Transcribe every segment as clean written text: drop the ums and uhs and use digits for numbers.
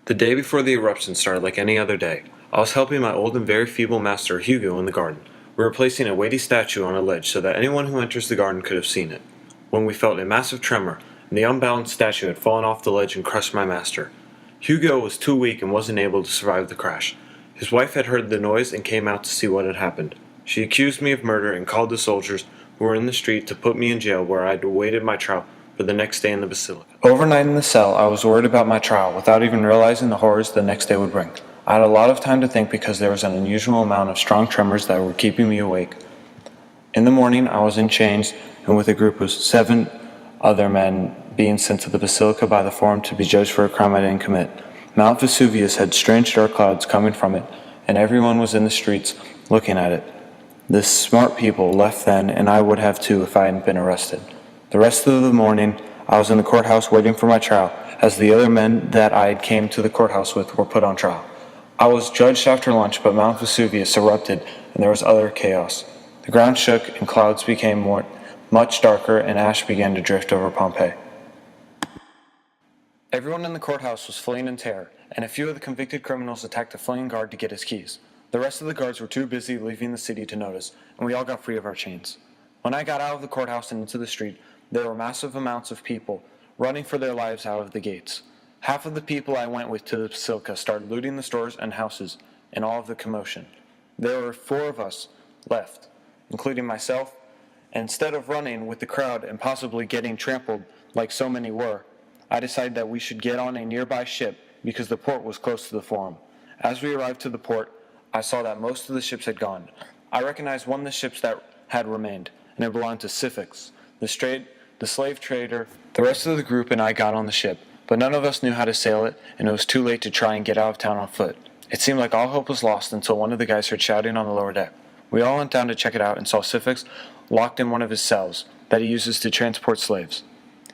The day before the eruption started like any other day. I was helping my old and very feeble master Hugo in the garden. We were placing a weighty statue on a ledge so that anyone who enters the garden could have seen it, when we felt a massive tremor, and the unbalanced statue had fallen off the ledge and crushed my master. Hugo was too weak and wasn't able to survive the crash. His wife had heard the noise and came out to see what had happened. She accused me of murder and called the soldiers who were in the street to put me in jail where I had awaited my trial for the next day in the basilica. Overnight in the cell, I was worried about my trial without even realizing the horrors the next day would bring. I had a lot of time to think because there was an unusual amount of strong tremors that were keeping me awake. In the morning, I was in chains and with a group of 7 other men being sent to the basilica by the Forum to be judged for a crime I didn't commit. Mount Vesuvius had strange dark clouds coming from it, and everyone was in the streets looking at it. The smart people left then, and I would have too if I hadn't been arrested. The rest of the morning, I was in the courthouse waiting for my trial, as the other men that I had came to the courthouse with were put on trial. I was judged after lunch, but Mount Vesuvius erupted, and there was utter chaos. The ground shook, and clouds became much darker, and ash began to drift over Pompeii. Everyone in the courthouse was fleeing in terror, and a few of the convicted criminals attacked a fleeing guard to get his keys. The rest of the guards were too busy leaving the city to notice, and we all got free of our chains. When I got out of the courthouse and into the street, there were massive amounts of people running for their lives out of the gates. Half of the people I went with to the basilica started looting the stores and houses in all of the commotion. There were 4 of us left, including myself, and instead of running with the crowd and possibly getting trampled like so many were, I decided that we should get on a nearby ship because the port was close to the Forum. As we arrived to the port, I saw that most of the ships had gone. I recognized one of the ships that had remained, and it belonged to Syphax, the slave trader. The rest of the group and I got on the ship, but none of us knew how to sail it, and it was too late to try and get out of town on foot. It seemed like all hope was lost until one of the guys heard shouting on the lower deck. We all went down to check it out and saw Syphax locked in one of his cells that he uses to transport slaves.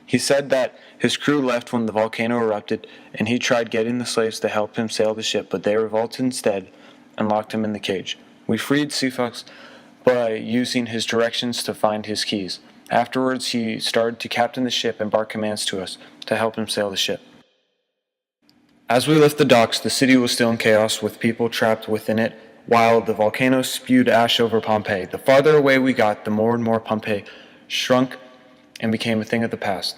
He said that his crew left when the volcano erupted, and he tried getting the slaves to help him sail the ship, but they revolted instead and locked him in the cage. We freed Syphax by using his directions to find his keys. Afterwards, he started to captain the ship and bark commands to us to help him sail the ship. As we left the docks, the city was still in chaos, with people trapped within it, while the volcano spewed ash over Pompeii. The farther away we got, the more and more Pompeii shrunk and became a thing of the past.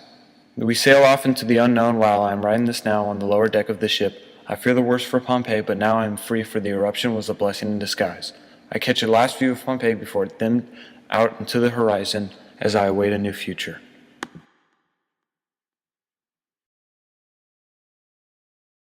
We sail off into the unknown while I am writing this now on the lower deck of the ship. I fear the worst for Pompeii, but now I am free, for the eruption was a blessing in disguise. I catch a last view of Pompeii before it thinned out into the horizon as I await a new future.